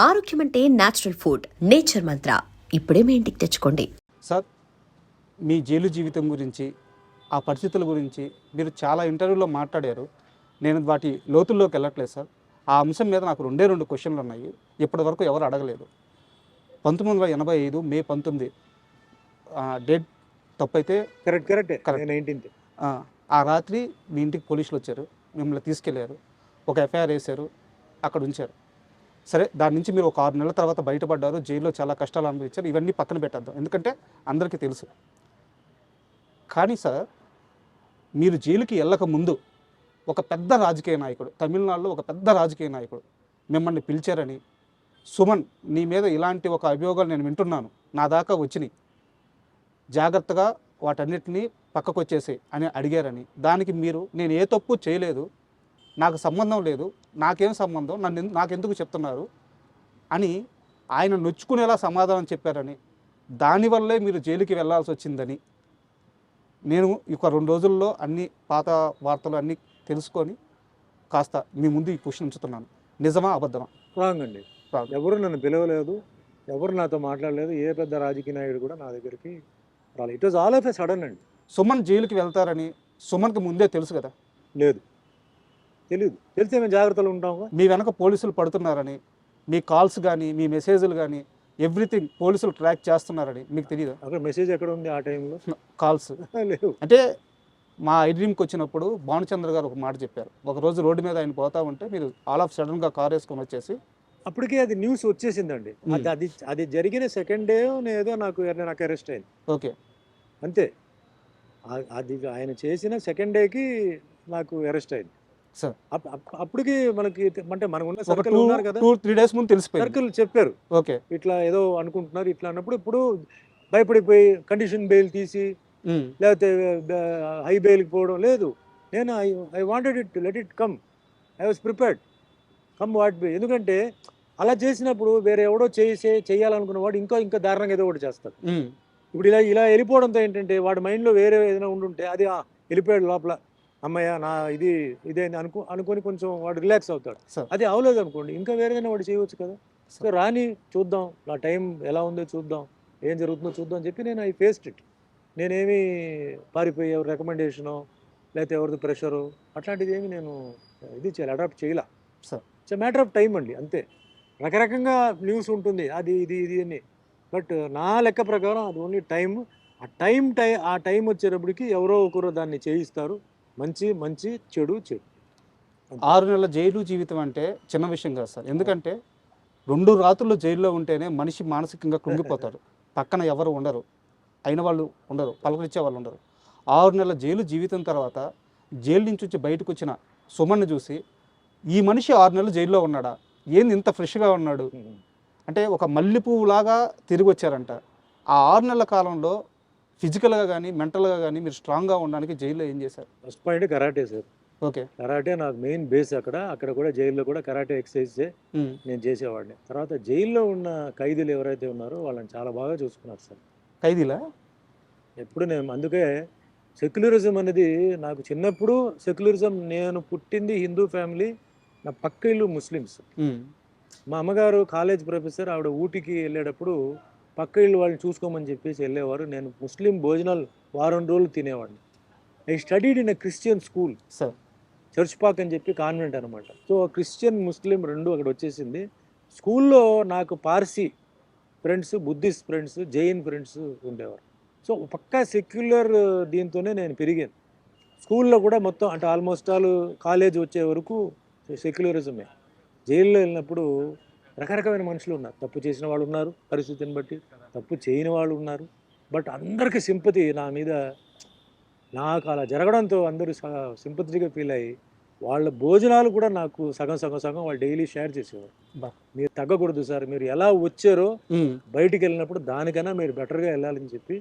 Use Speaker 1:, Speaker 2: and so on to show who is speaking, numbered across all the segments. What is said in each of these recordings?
Speaker 1: ఆరోగ్యం అంటే natural food. Nature మంత్ర ఇప్పుడే మీ ఇంటికి తెచ్చుకోండి.
Speaker 2: సార్, మీ జైలు జీవితం గురించి, ఆ పరిస్థితుల గురించి మీరు చాలా ఇంటర్వ్యూలో మాట్లాడారు. నేను వాటి లోతుల్లోకి వెళ్ళట్లేదు సార్. ఆ అంశం మీద నాకు రెండు క్వశ్చన్లు ఉన్నాయి. ఇప్పటివరకు ఎవరు అడగలేదు. 1985 మే 19 డేట్ తప్పైతే
Speaker 3: కరెక్టే.
Speaker 2: ఆ రాత్రి మీ ఇంటికి పోలీసులు వచ్చారు, మిమ్మల్ని తీసుకెళ్లారు, ఒక ఎఫ్ఐఆర్ వేశారు, అక్కడ ఉంచారు. సరే, దాని నుంచి మీరు ఒక 6 నెలల తర్వాత బయటపడ్డారు, జైల్లో చాలా కష్టాలు అనుభవించారు. ఇవన్నీ పక్కన పెట్టేద్దాం, ఎందుకంటే అందరికీ తెలుసు. కానీ సార్, మీరు జైలుకి వెళ్ళక ముందు ఒక పెద్ద రాజకీయ నాయకుడు, తమిళనాడులో ఒక పెద్ద రాజకీయ నాయకుడు మిమ్మల్ని పిలిచారని, సుమన్ నీ మీద ఇలాంటి ఒక అభియోగాలు నేను వింటున్నాను, నా దాకా వచ్చినాయి, జాగ్రత్తగా వాటన్నిటినీ పక్కకు వచ్చేసి అని అడిగారని, దానికి మీరు నేను ఏ తప్పు చేయలేదు, నాకు సంబంధం లేదు, నాకేం సంబంధం, నాకెందుకు చెప్తున్నారు అని ఆయన నొచ్చుకునేలా సమాధానం చెప్పారని, దానివల్లే మీరు జైలుకి వెళ్ళాల్సి వచ్చిందని నేను ఒక 2 రోజుల్లో అన్ని పాత వార్తలు అన్నీ తెలుసుకొని కాస్త మీ ముందు ఈ క్వశ్చన్ ఉంచుతున్నాను. నిజమా అబద్ధమా?
Speaker 3: రాంగ్ అండి. ఎవరు నన్ను పిలవలేదు, ఎవరు నాతో మాట్లాడలేదు, ఏ పెద్ద రాజకీయ నాయుడు కూడా నా దగ్గరికి రాలేదు. It was all of a sudden అండి.
Speaker 2: సుమన్ జైలుకి వెళ్తారని సుమన్కి ముందే తెలుసు కదా?
Speaker 3: లేదు, తెలియదు. తెలిస్తే మేము జాగ్రత్తలు ఉంటాము.
Speaker 2: మీ వెనక పోలీసులు పడుతున్నారని, మీ కాల్స్ కానీ మీ మెసేజ్లు కానీ ఎవ్రీథింగ్ పోలీసులు ట్రాక్ చేస్తున్నారని మీకు తెలియదు?
Speaker 3: అక్కడ మెసేజ్ ఎక్కడ ఉంది ఆ టైంలో?
Speaker 2: కాల్స్
Speaker 3: లేవు.
Speaker 2: అంటే మా ఐడ్రీమ్కి వచ్చినప్పుడు భానుచంద్ర గారు ఒక మాట చెప్పారు. ఒకరోజు రోడ్డు మీద ఆయన పోతా ఉంటే మీరు ఆల్ ఆఫ్ సడన్గా కార్ వేసుకొని వచ్చేసి,
Speaker 3: అప్పటికే అది న్యూస్ వచ్చేసిందండి. అది జరిగిన సెకండ్ డే ఏదో నాకు అరెస్ట్ అయింది.
Speaker 2: ఓకే,
Speaker 3: అంతే. అది ఆయన చేసిన సెకండ్ డేకి నాకు అరెస్ట్ అయింది
Speaker 2: సార్.
Speaker 3: అప్పటికి మనకి అంటే మనకు ఉన్న సర్కిల్ ఉన్నారు కదా,
Speaker 2: 2-3 days ముందు తెలిసిపోయింది.
Speaker 3: సర్కిల్ చెప్పారు.
Speaker 2: ఓకే,
Speaker 3: ఇట్లా ఏదో అనుకుంటున్నారు ఇట్లా అన్నప్పుడు ఇప్పుడు భయపడిపోయి కండిషన్ బెయిల్ తీసి లేకపోతే హై బెయిల్కి పోవడం లేదు. నేను I wanted it, let it come. I was prepared come what by. ఎందుకంటే అలా చేసినప్పుడు వేరే ఎవడో చేయాలనుకున్న వాడు ఇంకా దారుణంగా ఏదో ఒకటి చేస్తాడు. ఇప్పుడు ఇలా వెళ్ళిపోవడంతో ఏంటంటే వాడి మైండ్లో వేరే ఏదైనా ఉండుంటే అది వెళ్ళిపోయాడు లోపల, అమ్మయ్య నా ఇదే అనుకొని కొంచెం వాడు రిలాక్స్ అవుతాడు. అది అవలేదు అనుకోండి, ఇంకా వేరేదైనా వాడు చేయవచ్చు కదా. సో రాని చూద్దాం, నా టైం ఎలా ఉందో చూద్దాం, ఏం జరుగుతుందో చూద్దాం అని చెప్పి నేను ఐ ఫేస్డ్ ఇట్. నేనేమి పారిపోయి ఎవరి రికమెండేషను లేకపోతే ఎవరిది ప్రెషరు అట్లాంటిది ఏమి నేను ఇది అడాప్ట్ చేయలే. It's a matter of time అండి, అంతే. రకరకంగా న్యూస్ ఉంటుంది, అది ఇది అని. బట్ నా లెక్క ప్రకారం అది ఓన్లీ టైం. ఆ టైం వచ్చేటప్పటికి ఎవరో ఒకరు దాన్ని చేయిస్తారు. మంచి చెడు.
Speaker 2: 6 నెలల జైలు జీవితం అంటే చిన్న విషయం కాదు సార్. ఎందుకంటే 2 రాత్రులు జైల్లో ఉంటేనే మనిషి మానసికంగా కృంగిపోతాడు. పక్కన ఎవరు ఉండరు, అయిన వాళ్ళు ఉండరు, పలకరించే వాళ్ళు ఉండరు. 6 నెలల జైలు జీవితం తర్వాత జైలు నుంచి వచ్చి బయటకు వచ్చిన సుమన్ను చూసి, ఈ మనిషి 6 నెలలు జైల్లో ఉన్నాడా, ఏంది ఇంత ఫ్రెష్గా ఉన్నాడు అంటే ఒక మల్లెపువ్వులాగా తిరిగి వచ్చారంట. ఆ 6 నెలల కాలంలో ఫిజికల్గా కానీ మెంటల్గా కానీ మీరు స్ట్రాంగ్గా ఉండడానికి జైల్లో ఏం చేశారు?
Speaker 3: First point karate sir.
Speaker 2: Okay,
Speaker 3: karate నాకు మెయిన్ బేస్. అక్కడ కూడా జైల్లో కూడా కరాటే ఎక్సర్సైజే నేను చేసేవాడిని. తర్వాత జైల్లో ఉన్న ఖైదీలు ఎవరైతే ఉన్నారో వాళ్ళని చాలా బాగా చూసుకున్నారు సార్.
Speaker 2: ఖైదీలా?
Speaker 3: ఎప్పుడు నేను అందుకే సెక్యులరిజం అనేది నాకు చిన్నప్పుడు సెక్యులరిజం. నేను పుట్టింది హిందూ ఫ్యామిలీ, నా పక్క ఇల్లు ముస్లిమ్స్. మా అమ్మగారు కాలేజ్ ప్రొఫెసర్, ఆవిడ ఊటీకి వెళ్ళేటప్పుడు పక్క ఇల్లు వాళ్ళని చూసుకోమని చెప్పేసి వెళ్ళేవారు. నేను ముస్లిం భోజనాలు వారం రోజులు తినేవాడిని. I studied in a Christian school
Speaker 2: sir,
Speaker 3: church Pak అని చెప్పి కాన్వెంట్ అనమాట. సో క్రిస్టియన్ ముస్లిం రెండు అక్కడ వచ్చేసింది. స్కూల్లో నాకు Parsi friends, Buddhist friends, Jain friends ఉండేవారు. సో పక్కా సెక్యులర్ దీంతోనే నేను పెరిగాను. స్కూల్లో కూడా మొత్తం అంటే ఆల్మోస్ట్ ఆల్ కాలేజ్ వచ్చే వరకు సెక్యులరిజమే. జైల్లో వెళ్ళినప్పుడు రకరకమైన మనుషులు ఉన్నారు. తప్పు చేసిన వాళ్ళు ఉన్నారు, పరిస్థితిని బట్టి తప్పు చేయని వాళ్ళు ఉన్నారు. బట్ అందరికీ సింపతి నా మీద. నాకు అలా జరగడంతో అందరూ సింపతిగా ఫీల్ అయ్యి వాళ్ళ భోజనాలు కూడా నాకు సగం వాళ్ళు డైలీ షేర్ చేసేవారు. మీరు తగ్గకూడదు సార్, మీరు ఎలా వచ్చారో బయటికి వెళ్ళినప్పుడు దానికన్నా మీరు బెటర్గా వెళ్ళాలని చెప్పి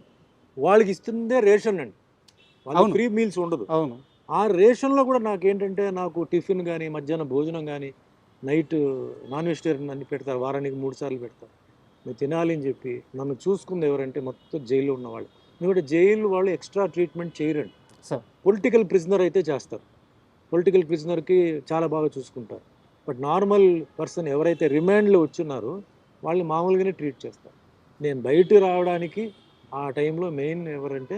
Speaker 3: వాళ్ళకి ఇస్తుందే రేషన్ అండి. వాళ్ళకి ఫ్రీ మీల్స్ ఉండదు. ఆ రేషన్లో కూడా నాకేంటంటే నాకు టిఫిన్ కానీ, మధ్యాహ్నం భోజనం కానీ, నైట్ నాన్ వెజిటేరియన్ అన్ని పెడతారు, వారానికి 3 సార్లు పెడతారు. మీరు తినాలి అని చెప్పి నన్ను చూసుకుంది ఎవరంటే మొత్తం జైల్లో ఉన్నవాళ్ళు. ఎందుకంటే జైలు వాళ్ళు ఎక్స్ట్రా ట్రీట్మెంట్ చేయరండి. పొలిటికల్ ప్రిజనర్ అయితే చేస్తారు. పొలిటికల్ ప్రిజనర్కి చాలా బాగా చూసుకుంటారు. బట్ నార్మల్ పర్సన్ ఎవరైతే రిమాండ్లో వచ్చున్నారో వాళ్ళని మామూలుగానే ట్రీట్ చేస్తారు. నేను బయట రావడానికి ఆ టైంలో మెయిన్ ఎవరంటే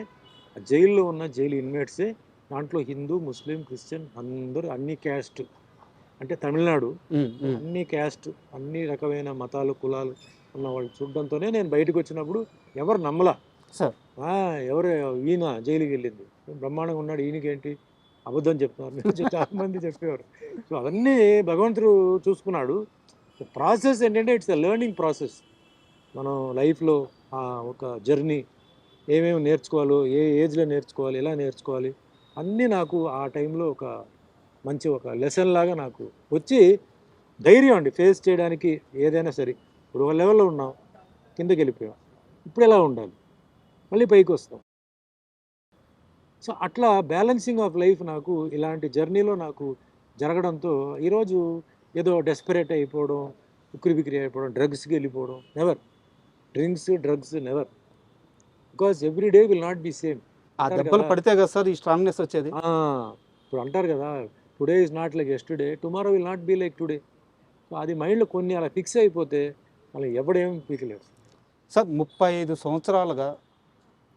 Speaker 3: ఆ జైల్లో ఉన్న జైలు ఇన్మేట్సే. దాంట్లో హిందూ, ముస్లిం, క్రిస్టియన్ అందరూ అన్ని క్యాస్ట్, అంటే తమిళనాడు అన్ని క్యాస్ట్, అన్ని రకమైన మతాలు, కులాలు ఉన్న వాళ్ళు చూడడంతోనే నేను బయటకు వచ్చినప్పుడు ఎవరు నమ్మలా.
Speaker 2: సార్
Speaker 3: ఎవరు ఈయన జైలుకి వెళ్ళింది బ్రహ్మాండంగా ఉన్నాడు, ఈయనకేంటి అబద్ధం చెప్తున్నారు అని చాలా మంది చెప్పేవారు. సో అవన్నీ భగవంతుడు చూసుకున్నాడు. ప్రాసెస్ ఏంటంటే ఇట్స్ ఎ లెర్నింగ్ ప్రాసెస్. మనం లైఫ్లో ఒక జర్నీ ఏమేమి నేర్చుకోవాలో, ఏ ఏజ్లో నేర్చుకోవాలి, ఎలా నేర్చుకోవాలి అన్నీ నాకు ఆ టైంలో ఒక మంచి ఒక లెసన్ లాగా నాకు వచ్చి ధైర్యం అండి ఫేస్ చేయడానికి ఏదైనా సరే. ఇప్పుడు ఒక లెవెల్లో ఉన్నాం, కిందకి వెళ్ళిపోయాం, ఇప్పుడు ఎలా ఉండాలి, మళ్ళీ పైకి వస్తాం. సో అట్లా బ్యాలెన్సింగ్ ఆఫ్ లైఫ్ నాకు ఇలాంటి జర్నీలో నాకు జరగడంతో ఈరోజు ఏదో డెస్పరేట్ అయిపోవడం, ఉక్కిరి బిక్కిరి అయిపోవడం, డ్రగ్స్కి వెళ్ళిపోవడం, never. Drugs never, because every day will not be same.
Speaker 2: ఆ దెబ్బలు పడితే కదా సార్ ఈ స్ట్రాంగ్నెస్ వచ్చేది.
Speaker 3: ఇప్పుడు అంటారు కదా, today is not like yesterday, tomorrow will not be like today. So అది మైండ్లో కొన్ని అలా ఫిక్స్ అయిపోతే మళ్ళీ ఎవడేం పీకలేడు.
Speaker 2: సార్ 35 సంవత్సరాలుగా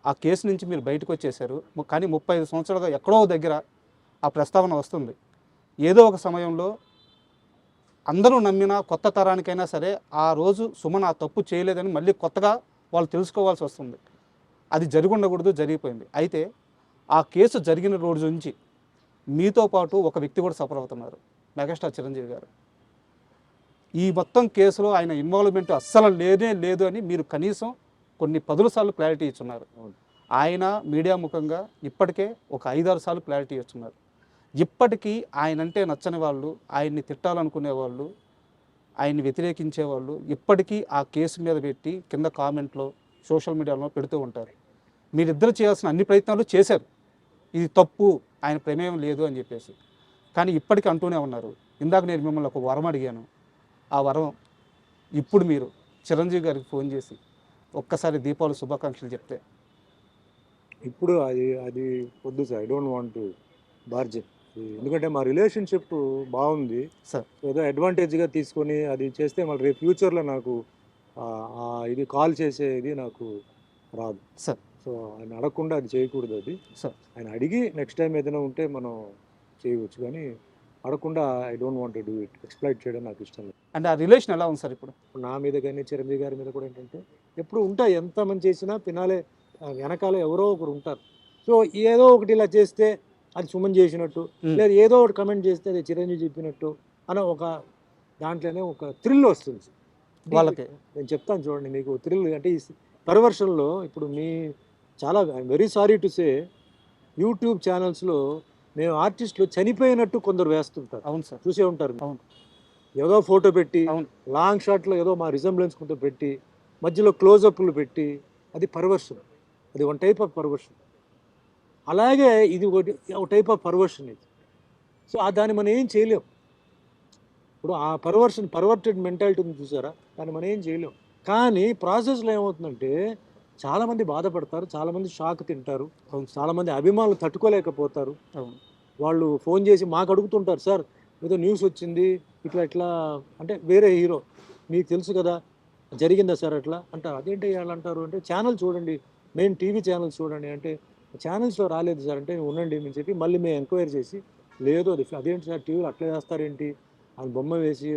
Speaker 2: ఆ కేసు నుంచి మీరు బయటకు వచ్చేసారు, కానీ 35 సంవత్సరాలుగా ఎక్కడో దగ్గర ఆ ప్రస్తావన వస్తుంది. ఏదో ఒక సమయంలో అందరూ నమ్మిన కొత్త తరానికైనా సరే ఆ రోజు సుమన్ ఆ తప్పు చేయలేదని మళ్ళీ కొత్తగా వాళ్ళు తెలుసుకోవాల్సి వస్తుంది. అది జరిగి ఉండకూడదు, జరిగిపోయింది. అయితే ఆ కేసు జరిగిన రోజు నుంచి మీతో పాటు ఒక వ్యక్తి కూడా సఫర్ అవుతున్నారు, మెగాస్టార్ చిరంజీవి గారు. ఈ మొత్తం కేసులో ఆయన ఇన్వాల్వ్మెంట్ అస్సలు లేనే లేదు అని మీరు కనీసం కొన్ని 10 సార్లు క్లారిటీ ఇచ్చున్నారు. ఆయన మీడియా ముఖంగా ఇప్పటికే ఒక 5-6 సార్లు క్లారిటీ ఇచ్చున్నారు. ఇప్పటికీ ఆయన అంటే నచ్చని వాళ్ళు, ఆయన్ని తిట్టాలనుకునే వాళ్ళు, ఆయన్ని వ్యతిరేకించే వాళ్ళు ఇప్పటికీ ఆ కేసు మీద పెట్టి కింద కామెంట్లో సోషల్ మీడియాలో పెడుతూ ఉంటారు. మీరిద్దరు చేయాల్సిన అన్ని ప్రయత్నాలు చేశారు, ఇది తప్పు, ఆయన ప్రమేయం లేదు అని చెప్పేసి. కానీ ఇప్పటికీ అంటూనే ఉన్నారు. ఇందాక నేను మిమ్మల్ని ఒక వరం అడిగాను, ఆ వరం ఇప్పుడు మీరు చిరంజీవి గారికి ఫోన్ చేసి ఒక్కసారి దీపావళి శుభాకాంక్షలు చెప్తే.
Speaker 3: ఇప్పుడు అది అది వద్దు sir, I don't want to bargain. ఎందుకంటే మా రిలేషన్షిప్ బాగుంది
Speaker 2: సార్.
Speaker 3: ఏదో అడ్వాంటేజ్గా తీసుకొని అది చేస్తే మళ్ళీ రేపు ఫ్యూచర్లో నాకు ఇది కాల్ చేసేది నాకు రాదు
Speaker 2: సార్.
Speaker 3: సో ఆయన అడగకుండా అది చేయకూడదు. అది
Speaker 2: సార్
Speaker 3: ఆయన అడిగి నెక్స్ట్ టైం ఏదైనా ఉంటే మనం చేయవచ్చు, కానీ అడగకుండా I don't want to do it. Exploit చేయడం నాకు ఇష్టం లేదు.
Speaker 2: అంటే ఆ రిలేషన్ ఎలా ఉంది సార్ ఇప్పుడు?
Speaker 3: నా మీద కానీ చిరంజీవి గారి మీద కూడా ఏంటంటే ఎప్పుడు ఉంటాయి, ఎంత మంది చేసినా పినాలే వెనకాల ఎవరో ఒకరు ఉంటారు. సో ఏదో ఒకటి ఇలా చేస్తే అది సుమన్ చేసినట్టు, లేదా ఏదో ఒకటి కమెంట్ చేస్తే అది చిరంజీవి చెప్పినట్టు అన్న ఒక దాంట్లోనే ఒక థ్రిల్ వస్తుంది
Speaker 2: వాళ్ళకి.
Speaker 3: నేను చెప్తాను చూడండి మీకు థ్రిల్ అంటే ఈ పర్వర్షన్లో ఇప్పుడు మీ చాలా I'm very sorry to say YouTube ఛానల్స్లో మేము ఆర్టిస్టులు చనిపోయినట్టు కొందరు వేస్తుంటారు.
Speaker 2: అవును సార్,
Speaker 3: చూసే ఉంటారు.
Speaker 2: అవును.
Speaker 3: ఏదో ఫోటో పెట్టి
Speaker 2: అవును.
Speaker 3: లాంగ్ షాట్లో ఏదో మా రిజంబ్లెన్స్ కొంత పెట్టి మధ్యలో క్లోజప్లు పెట్టి, అది పర్వర్షన్. అది వన్ టైప్ ఆఫ్ పర్వర్షన్. అలాగే ఇది ఒక టైప్ ఆఫ్ పర్వర్షన్ ఇది. సో దాన్ని మనం ఏం చేయలేం. ఇప్పుడు ఆ పర్వర్టెడ్ మెంటాలిటీ ఉంది చూసారా, దాన్ని మనం ఏం చేయలేం. కానీ ప్రాసెస్లో ఏమవుతుందంటే చాలామంది బాధపడతారు, చాలామంది షాక్ తింటారు, చాలామంది అభిమానులు తట్టుకోలేకపోతారు. వాళ్ళు ఫోన్ చేసి మాకు అడుగుతుంటారు, సార్ ఏదో న్యూస్ వచ్చింది ఇట్లా ఇట్లా, అంటే వేరే హీరో మీకు తెలుసు కదా జరిగిందా సార్ అట్లా అంటారు. అదేంటి వాళ్ళు అంటారు అంటే ఛానల్ చూడండి, మెయిన్ టీవీ ఛానల్స్ చూడండి అంటే ఛానల్స్లో రాలేదు సార్ అంటే ఉండండి అని చెప్పి మళ్ళీ మేము ఎంక్వైరీ చేసి లేదు అది అదేంటి సార్ టీవీలో అట్లా చేస్తారేంటి అని బొమ్మ వేసి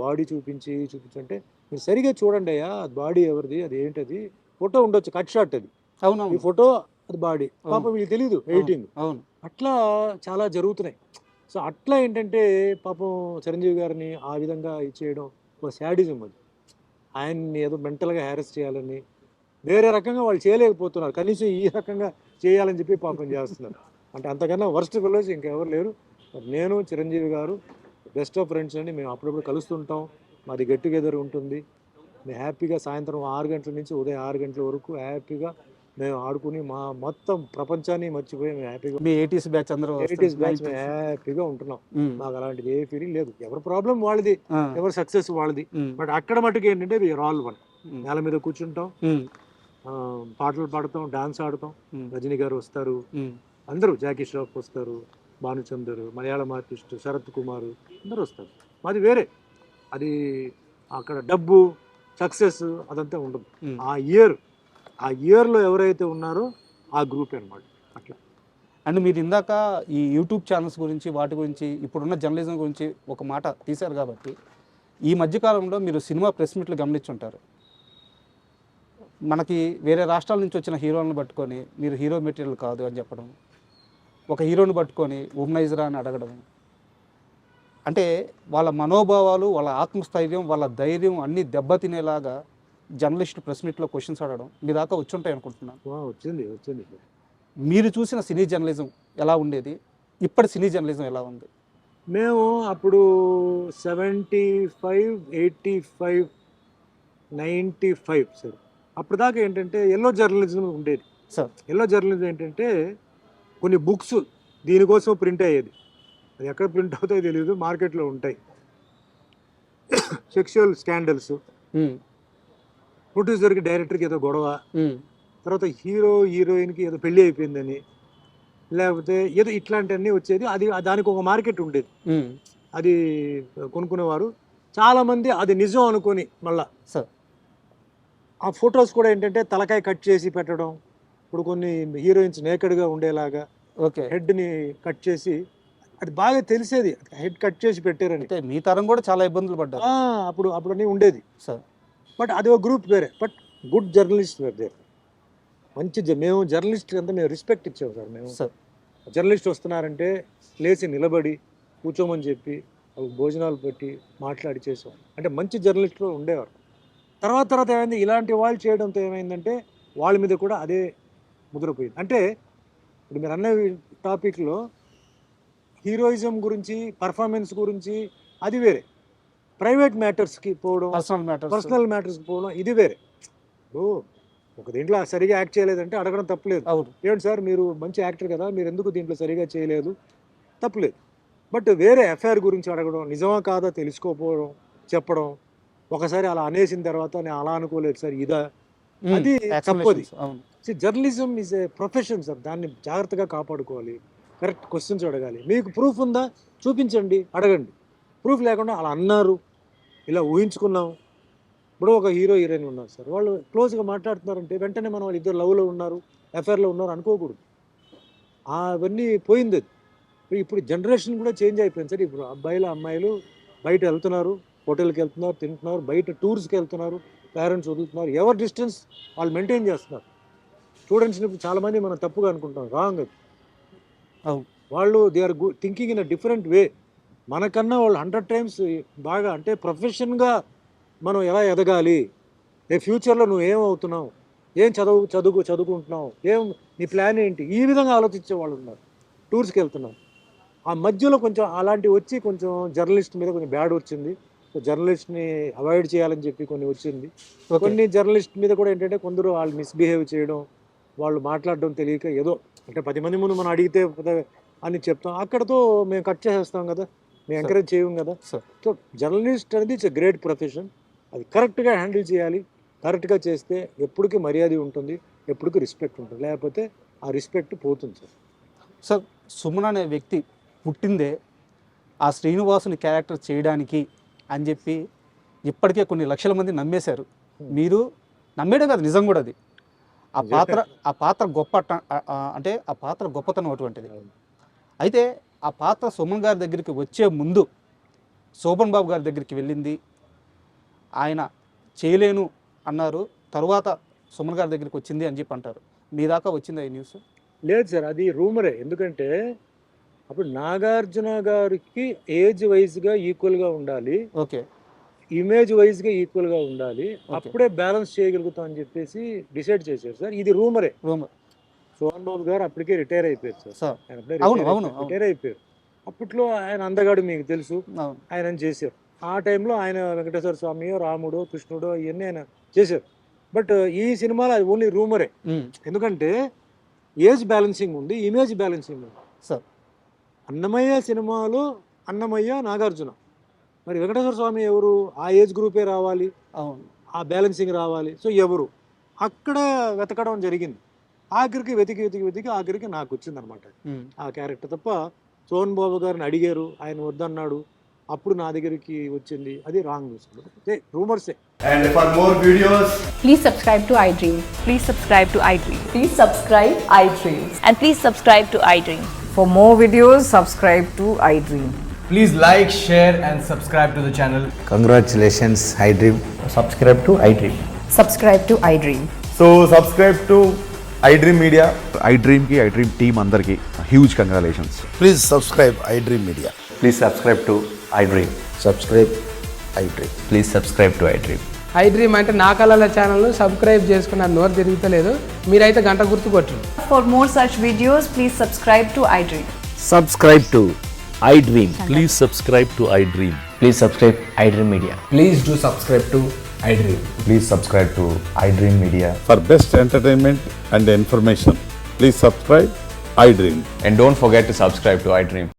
Speaker 3: బాడీ చూపించి అంటే మీరు సరిగా చూడండి అయ్యా అది బాడీ ఎవరిది, అది ఏంటది, ఫోటో ఉండొచ్చు కట్ షాట్ అది,
Speaker 2: అవును,
Speaker 3: ఈ ఫోటో అది బాడీ, పాపం వీళ్ళు తెలియదు ఎడిటింగ్.
Speaker 2: అవును,
Speaker 3: అట్లా చాలా జరుగుతున్నాయి. సో అట్లా ఏంటంటే పాపం చిరంజీవి గారిని ఆ విధంగా ఇచ్చేయడం ఒక శాడిజం. అది ఆయన్ని ఏదో మెంటల్గా హ్యారెస్ చేయాలని వేరే రకంగా వాళ్ళు చేయలేకపోతున్నారు, కనీసం ఈ రకంగా చేయాలని చెప్పి పాపం చేస్తున్నారు. అంటే అంతకన్నా వర్స్ట్ ఫెలోస్ ఇంకెవరు లేరు. నేను చిరంజీవి గారు బెస్ట్ ఆఫ్ ఫ్రెండ్స్ అండి. మేము అప్పుడప్పుడు కలుస్తుంటాం, మాది గెట్ టుగెదర్ ఉంటుంది. మేము హ్యాపీగా సాయంత్రం 6 గంటల నుంచి ఉదయం 6 గంటల వరకు హ్యాపీగా మేము ఆడుకుని మా మొత్తం ప్రపంచాన్ని మర్చిపోయి మేము హ్యాపీగా
Speaker 2: మీ 80s బ్యాచ్ అందరూ
Speaker 3: 80s బ్యాచ్ మేము హ్యాపీగా ఉంటున్నాం. మాకు అలాంటిది ఏ ఫీలింగ్ లేదు. ఎవరి ప్రాబ్లం వాళ్ళది, ఎవరి సక్సెస్ వాళ్ళది. బట్ అక్కడ మటుకు ఏంటంటే వీఆర్ ఆల్ వన్. నేల మీద కూర్చుంటాం, పాటలు పాడతాం, డాన్స్ ఆడతాం. రజనీ గారు వస్తారు, అందరూ జాకీ ష్రాఫ్ వస్తారు, భానుచందర్, మలయాళం ఆర్టిస్ట్ శరత్ కుమార్ అందరూ వస్తారు. మాది వేరే. అది అక్కడ డబ్బు, సక్సెస్ అదంతా ఉండదు.
Speaker 2: ఉమ్.
Speaker 3: ఆ ఇయర్లో ఎవరైతే ఉన్నారో ఆ గ్రూప్ అనమాట. అట్లా.
Speaker 2: అండ్ మీరు ఇందాక ఈ యూట్యూబ్ ఛానల్స్ గురించి వాటి గురించి ఇప్పుడున్న జర్నలిజం గురించి ఒక మాట తీశారు కాబట్టి ఈ మధ్యకాలంలో మీరు సినిమా ప్రెస్ మీట్లు గమనించుంటారు. మనకి వేరే రాష్ట్రాల నుంచి వచ్చిన హీరోలను పట్టుకొని మీరు హీరో మెటీరియల్ కాదు అని చెప్పడం, ఒక హీరోని పట్టుకొని ఉమ్నైజరా అని అడగడం, అంటే వాళ్ళ మనోభావాలు, వాళ్ళ ఆత్మస్థైర్యం, వాళ్ళ ధైర్యం అన్నీ దెబ్బతినేలాగా జర్నలిస్టులు ప్రెస్ మీట్లో క్వశ్చన్స్ అడగడం మీ దాకా వచ్చుంటాయి అనుకుంటున్నాను.
Speaker 3: వచ్చింది.
Speaker 2: మీరు చూసిన సినీ జర్నలిజం ఎలా ఉండేది, ఇప్పటి సినీ జర్నలిజం ఎలా ఉంది?
Speaker 3: మేము అప్పుడు 75, 85, 95 సార్. అప్పుడు దాకా ఏంటంటే ఎల్లో జర్నలిజం ఉండేది
Speaker 2: సార్.
Speaker 3: ఎల్లో జర్నలిజం ఏంటంటే కొన్ని బుక్స్ దీనికోసం ప్రింట్ అయ్యేది. అది ఎక్కడ ప్రింట్ అవుతాయో తెలియదు, మార్కెట్లో ఉంటాయి. సెక్షువల్ స్కాండల్స్, ప్రొడ్యూసర్కి డైరెక్టర్కి ఏదో గొడవ, తర్వాత హీరో హీరోయిన్కి ఏదో పెళ్ళి అయిపోయిందని, లేకపోతే ఏదో ఇట్లాంటివన్నీ వచ్చేది. అది దానికి ఒక మార్కెట్ ఉండేది. అది కొనుక్కునేవారు చాలామంది. అది నిజం అనుకొని మళ్ళా
Speaker 2: సార్
Speaker 3: ఆ ఫొటోస్ కూడా ఏంటంటే తలకాయ కట్ చేసి పెట్టడం. ఇప్పుడు కొన్ని హీరోయిన్స్ నేకెడ్గా ఉండేలాగా
Speaker 2: ఓకే,
Speaker 3: హెడ్ని కట్ చేసి, అది బాగా తెలిసేది హెడ్ కట్ చేసి పెట్టారని.
Speaker 2: అంటే మీ తరం కూడా చాలా ఇబ్బందులు పడ్డారు.
Speaker 3: అప్పుడు అన్నీ ఉండేది
Speaker 2: సార్.
Speaker 3: బట్ అది ఒక గ్రూప్ వేరే. But good journalist were there. మేము జర్నలిస్ట్ అంతా మేము రెస్పెక్ట్ ఇచ్చాము సార్. మేము
Speaker 2: సార్
Speaker 3: జర్నలిస్ట్ వస్తున్నారంటే లేచి నిలబడి కూర్చోమని చెప్పి భోజనాలు పెట్టి మాట్లాడి చేసాం. అంటే మంచి జర్నలిస్టులు ఉండేవారు. తర్వాత ఏమైంది, ఇలాంటి వాళ్ళు చేయడంతో ఏమైందంటే వాళ్ళ మీద కూడా అదే ముద్రపోయింది. అంటే ఇప్పుడు మీరు అన్న టాపిక్లో హీరోయిజం గురించి, పర్ఫార్మెన్స్ గురించి అది వేరే, ప్రైవేట్ మ్యాటర్స్కి పోవడం, పర్సనల్ మ్యాటర్స్కి పోవడం ఇది వేరే. ఒక దీంట్లో సరిగా యాక్ట్ చేయలేదంటే అడగడం తప్పులేదు.
Speaker 2: అవును,
Speaker 3: ఏంటి సార్ మీరు మంచి యాక్టర్ కదా, మీరు ఎందుకు దీంట్లో సరిగా చేయలేదు, తప్పులేదు. బట్ వేరే ఎఫ్ఐఆర్ గురించి అడగడం, నిజమా కాదా తెలుసుకోకపోవడం, చెప్పడం, ఒకసారి అలా అనేసిన తర్వాత నేను అలా అనుకోలేదు సార్ ఇదా, అది తప్పది. Journalism is a profession sir. దాన్ని జాగ్రత్తగా కాపాడుకోవాలి. కరెక్ట్ క్వశ్చన్స్ అడగాలి. మీకు ప్రూఫ్ ఉందా చూపించండి, అడగండి. ప్రూఫ్ లేకుండా అలా అన్నారు, ఇలా ఊహించుకున్నాం. ఇప్పుడు ఒక హీరో హీరోయిన్ ఉన్నారు సార్, వాళ్ళు క్లోజ్గా మాట్లాడుతున్నారంటే వెంటనే మనం వాళ్ళు ఇద్దరు లవ్లో ఉన్నారు, ఎఫ్ఐఆర్లో ఉన్నారు అనుకోకూడదు. అవన్నీ పోయింది. ఇప్పుడు జనరేషన్ కూడా చేంజ్ అయిపోయింది సార్. ఇప్పుడు అబ్బాయిలు అమ్మాయిలు బయట వెళ్తున్నారు, హోటల్కి వెళ్తున్నారు, తింటున్నారు, బయట టూర్స్కి వెళ్తున్నారు, పేరెంట్స్ వదులుతున్నారు, ఎవరి డిస్టెన్స్ వాళ్ళు మెయింటైన్ చేస్తున్నారు. స్టూడెంట్స్ని ఇప్పుడు చాలామంది మనం తప్పుగా అనుకుంటాం, రాంగ్ అది. వాళ్ళు they are thinking in a different way. మనకన్నా వాళ్ళు 100 times బాగా, అంటే ప్రొఫెషన్గా మనం ఎలా ఎదగాలి, రేపు ఫ్యూచర్లో నువ్వు ఏమవుతున్నావు, ఏం చదువుకుంటున్నావు, నీ ప్లాన్ ఏంటి, ఈ విధంగా ఆలోచించే వాళ్ళు ఉన్నారు. టూర్స్కి వెళ్తున్నాం. ఆ మధ్యలో కొంచెం అలాంటివి వచ్చి కొంచెం జర్నలిస్ట్ మీద కొంచెం బ్యాడ్ వచ్చింది. సో జర్నలిస్ట్ని అవాయిడ్ చేయాలని చెప్పి కొన్ని వచ్చింది. కొన్ని జర్నలిస్ట్ మీద కూడా ఏంటంటే కొందరు వాళ్ళు మిస్బిహేవ్ చేయడం, వాళ్ళు మాట్లాడడం తెలియక ఏదో అంటే 10 మంది ముందు మనం అడిగితే అని చెప్తాం, అక్కడతో మేము కట్ చేసేస్తాం కదా, మేము ఎంకరేజ్ చేయం కదా. సో జర్నలిస్ట్ అనేది ఇట్స్ ఎ గ్రేట్ ప్రొఫెషన్. అది కరెక్ట్గా హ్యాండిల్ చేయాలి. కరెక్ట్గా చేస్తే ఎప్పటికీ మర్యాద ఉంటుంది, ఎప్పటికీ రెస్పెక్ట్ ఉంటుంది. లేకపోతే ఆ రెస్పెక్ట్ పోతుంది సార్.
Speaker 2: సార్ సుమన్ అనే వ్యక్తి పుట్టిందే ఆ శ్రీనివాసుని క్యారెక్టర్ చేయడానికి అని చెప్పి ఇప్పటికే కొన్ని లక్షల మంది నమ్మేశారు. మీరు నమ్మేయడం కాదు, నిజం కూడా అది. ఆ పాత్ర అంటే ఆ పాత్ర గొప్పతనం అటువంటిది. అయితే ఆ పాత్ర సుమన్ గారి దగ్గరికి వచ్చే ముందు శోభన్ బాబు గారి దగ్గరికి వెళ్ళింది, ఆయన చేయలేను అన్నారు, తరువాత సుమన్ గారి దగ్గరికి వచ్చింది అని చెప్పి అంటారు. మీ దాకా వచ్చింది ఈ న్యూస్?
Speaker 3: లేదు సార్, అది రూమరే. ఎందుకంటే అప్పుడు నాగార్జున గారికి ఏజ్ వైజ్గా ఈక్వల్గా ఉండాలి,
Speaker 2: ఓకే,
Speaker 3: ఇమేజ్ వైజ్గా ఈక్వల్గా ఉండాలి, అప్పుడే బ్యాలెన్స్ చేయగలుగుతాం అని చెప్పేసి డిసైడ్ చేశారు సార్. ఇది రూమరే. సోహన్ బాబు గారు అప్పటికే రిటైర్ అయిపోయారు సార్. ఆయన రిటైర్ అయిపోయారు. అప్పట్లో ఆయన అందగాడు మీకు తెలుసు, ఆయన చేశారు. ఆ టైంలో ఆయన వెంకటేశ్వర స్వామి, రాముడు, కృష్ణుడు ఇవన్నీ ఆయన చేశారు. బట్ ఈ సినిమాలో అది ఓన్లీ రూమరే. ఎందుకంటే ఏజ్ బ్యాలెన్సింగ్ ఉంది, ఇమేజ్ బ్యాలెన్సింగ్ ఉంది సార్. అన్నమయ్య సినిమాలో అన్నమయ్య, నాగార్జున, మరి వెంకటేశ్వర స్వామి ఎవరు, ఆ ఏజ్ గ్రూపే రావాలి, ఆ బ్యాలెన్సింగ్ రావాలి. సో ఎవరు అక్కడ వెతకడం జరిగింది. ఆఖరికి వెతికి ఆఖరికి నాకు వచ్చింది అనమాట ఆ క్యారెక్టర్. తప్ప సోహన్ బాబు గారిని అడిగారు, ఆయన వద్దన్నాడు. అప్పుడు నా దగ్గరికి వచ్చింది, అది రాంగ్ న్యూస్. రూమర్సే.
Speaker 4: And for more videos,
Speaker 5: Please subscribe to iDream.
Speaker 6: Please subscribe to iDream.
Speaker 1: Please subscribe iDreams.
Speaker 6: And please subscribe to iDream.
Speaker 5: For more videos, subscribe to iDream.
Speaker 4: please like, share and subscribe to the channel.
Speaker 7: Congratulations, iDream.
Speaker 4: Subscribe to iDream.
Speaker 5: Subscribe to iDream.
Speaker 4: So subscribe to iDream Media.
Speaker 8: iDream ki iDream team andarki huge congratulations.
Speaker 7: Please subscribe iDream Media.
Speaker 4: Please subscribe to iDream.
Speaker 7: Subscribe iDream.
Speaker 4: Please subscribe to iDream.
Speaker 9: iDream అంటే నా కళల channel subscribe చేసుకున్న నోరు తిరుగుతలేదు, మీరైతే గంట గుర్తు కొట్టండి.
Speaker 6: For more such videos, please subscribe to iDream.
Speaker 7: Subscribe to iDream.
Speaker 10: Please subscribe to iDream.
Speaker 4: Please subscribe iDream Media.
Speaker 7: Please do subscribe to iDream.
Speaker 4: Please subscribe to iDream Media.
Speaker 8: For best entertainment and information, please subscribe iDream.
Speaker 4: And don't forget to subscribe to iDream.